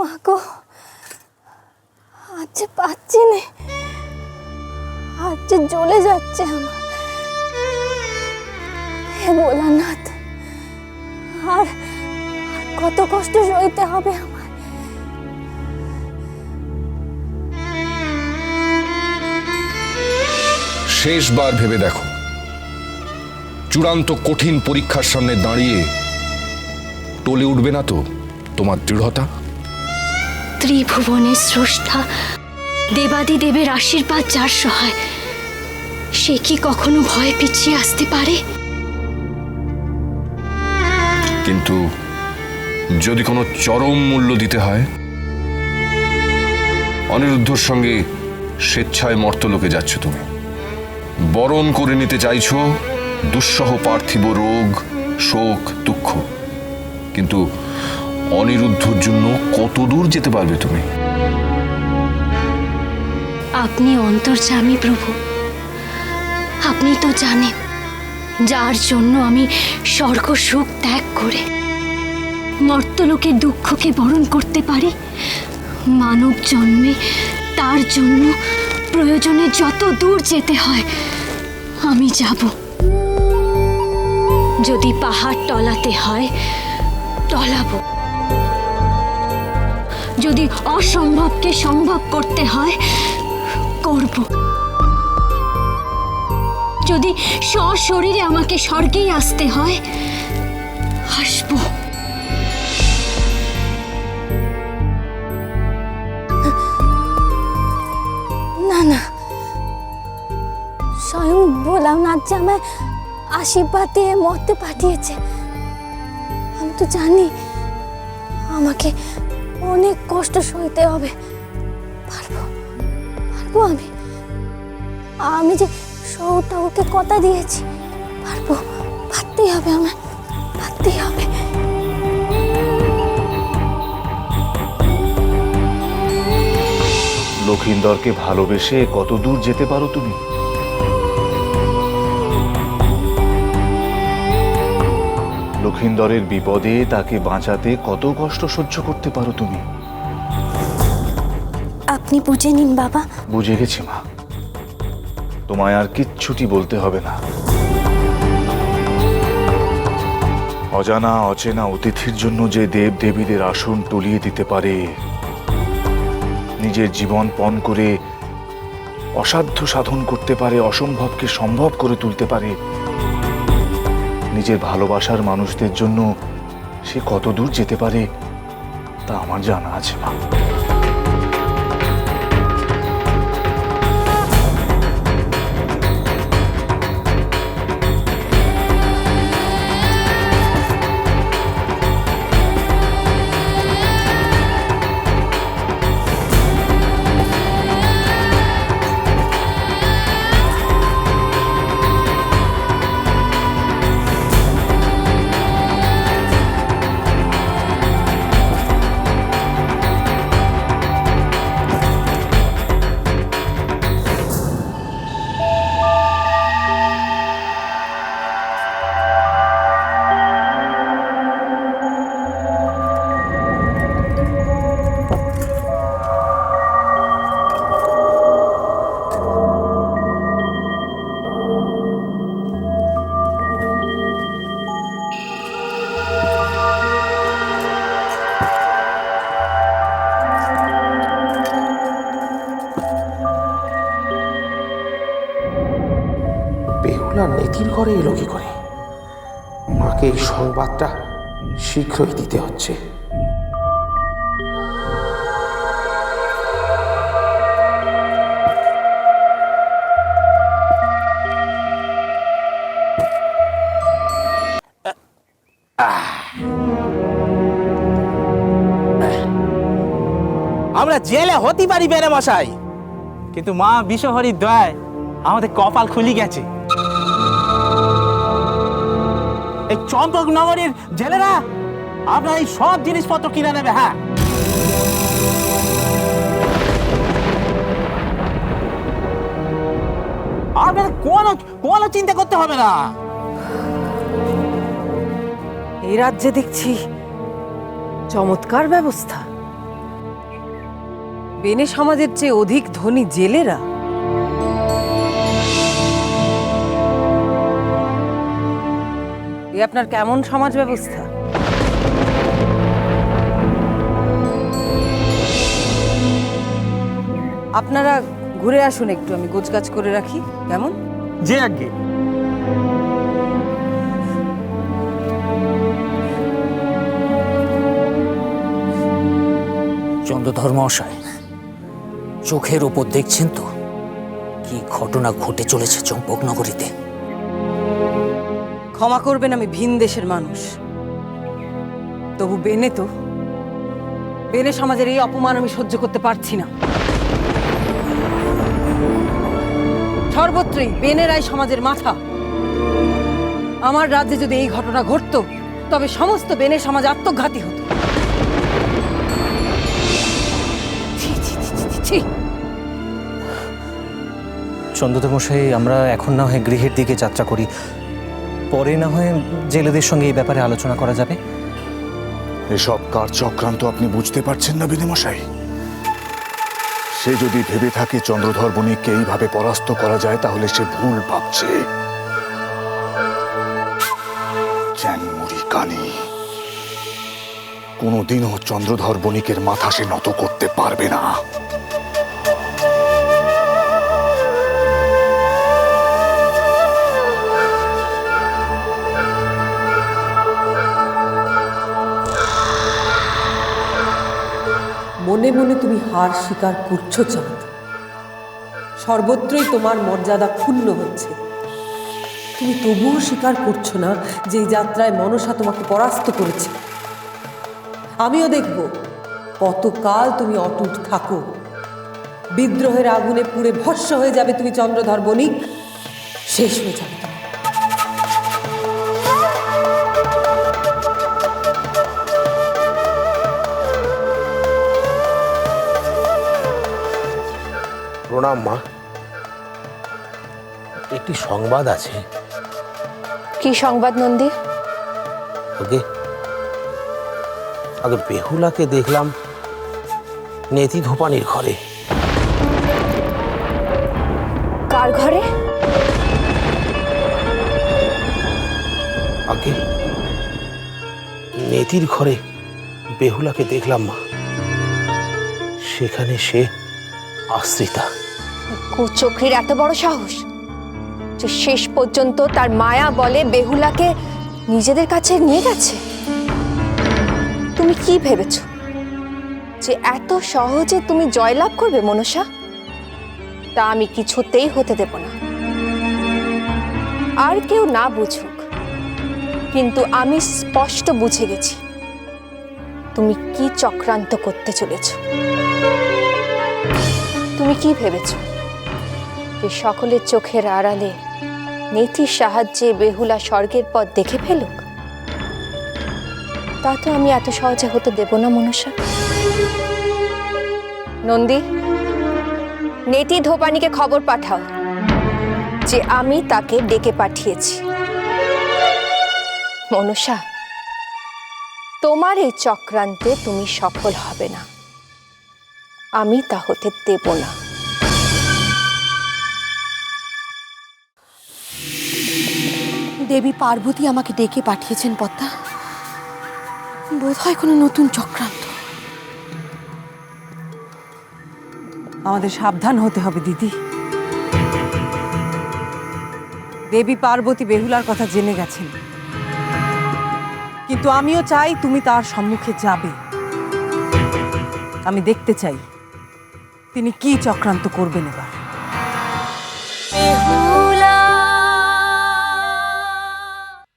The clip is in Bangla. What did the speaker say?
মাগো, আজ যে পাচ্ছি না, আজ যে জ্বলে যাচ্ছে আমার। হে ভোলানাথ, আর কত কষ্ট সইতে হবে আমার। শেষবার ভেবে দেখো, চূড়ান্ত কঠিন পরীক্ষার সামনে দাঁড়িয়ে টলে উঠবে না তো তোমার দৃঢ়তা? ত্রিভুবনের স্রষ্টা দেবাদিদেবের আশীর্বাদ যার সহায়, সে কি কখনো ভয় পিছিয়ে আসতে পারে? কিন্তু যদি কোনো চরম মূল্য দিতে হয়, অনিরুদ্ধর সঙ্গে স্বেচ্ছায় মর্তলোকে যাচ্ছ তুমি, বরণ করে নিতে চাইছো দুঃসহ পার্থিব রোগ, শোক, দুঃখ। কিন্তু অনিরুদ্ধর জন্য কত দূর যেতে পারবে তুমি? আপনি অন্তর্যামী প্রভু, আপনি তো জানেন যার জন্য আমি স্বর্গ সুখ ত্যাগ করে মর্তলোকের দুঃখকে বরণ করতে পারি, মানব জন্মে তার জন্য প্রয়োজনে যত দূর যেতে হয় আমি যাব। যদি পাহাড় টলাতে হয় টলাবো, যদি অসম্ভবকে সম্ভব করতে হয় করব, যদি সশরীরে আমাকে স্বর্গেই আসতে হয় আসবো। না না, স্বয়ং ভোলানাথ যে আমায় আশীর্বাদ দিয়ে মরতে পাঠিয়েছে। আমি তো জানি আমাকে অনেক কষ্ট সইতে হবে। পারবো পারবো আমি। আমি যে শহর ঠাকুরকে কথা দিয়েছি, পারবো, পারতেই হবে, আমায় পারতেই হবে। লক্ষিন্দরকে ভালোবেসে কত দূর যেতে পারো তুমি? লক্ষিন্দরের বিপদে তাকে বাঁচাতে কত কষ্ট সহ্য করতে পারো তুমি? আপনি বুঝে নিন বাবা। বুঝে গেছি মা, তোমায় আর কিচ্ছুটি বলতে হবে না। অজানা অচেনা অতিথির জন্য যে দেব দেবীদের আসন টলিয়ে দিতে পারে, নিজের জীবন পণ করে অসাধ্য সাধন করতে পারে, অসম্ভবকে সম্ভব করে তুলতে পারে, নিজের ভালোবাসার মানুষদের জন্য সে কত দূর যেতে পারে তা আমার জানা আছে মা। বেহুলা নেতির ঘরে এলো কি করে? মাকে এই সংবাদটা শীঘ্রই দিতে হচ্ছে। আমরা জেলে হতে পারি বেড়ে মশাই, কিন্তু মা বিশ্বহরির দয়ায় আমাদের কপাল খুলে গেছে। এই চম্পক নগরীর জেলেরা আপনার এই সব জিনিসপত্র কিনে নেবে। হ্যাঁ, আপনার কোনো চিন্তা করতে হবে না। এই রাজ্যে দেখছি চমৎকার ব্যবস্থা। বেনে সমাজের চেয়ে অধিক ধনী জেলেরা? এ আপনার কেমন সমাজ ব্যবস্থা? আপনারা ঘুরে আসুন একটু, আমি গোছগাছ করে রাখি। কেমন? যে আগে চন্দ্রধর মশাই, চোখের ওপর দেখছেন তো কি ঘটনা ঘটে চলেছে চম্পকনগরীতে। ক্ষমা করবেন, আমি ভিন দেশের মানুষ। তবু বেনে সমাজের এই অপমান আমি সহ্য করতে পারছি না। সর্বত্রই বেনেরাই সমাজের মাথা। আমার রাজ্যে যদি এই ঘটনা ঘটতো তবে সমস্ত বেনে সমাজ আত্মঘাতী হতো। ছি, ছি, ছি, ছি, ছি। চন্দ্রধর মশাই, আমরা এখন না হয় গৃহের দিকে যাত্রা করি, পরে না হয় জেলেদের সঙ্গে এই ব্যাপারে আলোচনা করা যাবে। এসব কার চক্রান্ত আপনি বুঝতে পারছেন না বেনে মশাই? সে যদি ভেবে থাকে চন্দ্রধর বণিককে এইভাবে পরাস্ত করা যায় তাহলে সে ভুল ভাবছে। চ্যানমুড়ি কানি কোনোদিনও চন্দ্রধর বণিকের মাথা সে নত করতে পারবে না। মনে মনে তুমি হার স্বীকার করছো চাঁদ। সর্বত্রই তোমার মর্যাদা ক্ষুণ্ণ হচ্ছে। তুমি তবুও স্বীকার করছো না যে এই যাত্রায় মনসা তোমাকে পরাস্ত করেছে। আমিও দেখব কতকাল তুমি অটুট থাকো। বিদ্রোহের আগুনে পুড়ে ভস্ম হয়ে যাবে তুমি চন্দ্রধর বণিক, শেষ হয়ে যাবে তুমি। প্রণাম মা। একটি সংবাদ আছে। কি সংবাদ নন্দী? আগে বেহুলাকে দেখলাম নেতি ধোপানির ঘরে। কার ঘরে? আগে নেতির ঘরে বেহুলাকে দেখলাম মা। সেখানে সে আশ্রিতা। কুচক্রীর এত বড় সাহস যে শেষ পর্যন্ত তার মায়া বলে বেহুলাকে নিজেদের কাছে নিয়ে গেছে। তুমি কি ভেবেছ যে এত সহজে তুমি জয়লাভ করবে মনসা? তা আমি কিছুতেই হতে দেব না। আর কেউ না বুঝুক, কিন্তু আমি স্পষ্ট বুঝে গেছি তুমি কি চক্রান্ত করতে চলেছ। তুমি কি ভেবেছ যে সকলের চোখের আড়ালে নেতির সাহায্যে বেহুলা স্বর্গের পথ দেখে ফেলুক? তা তো আমি এত সহজে হতে দেব না মনসা। নন্দী, নেতি ধোপানিকে খবর পাঠাও যে আমি তাকে ডেকে পাঠিয়েছি। মনসা, তোমার এই চক্রান্তে তুমি সফল হবে না, আমি তা হতে দেব না। দেবী পার্বতী আমাকে ডেকে পাঠিয়েছেন পদ্মা। বোধহয় কোনো নতুন চক্রান্ত। আমাদের সাবধান হতে হবে দিদি। দেবী পার্বতী বেহুলার কথা জেনে গেছেন, কিন্তু আমিও চাই তুমি তার সম্মুখে যাবে। আমি দেখতে চাই তিনি কি চক্রান্ত করবেন এবার।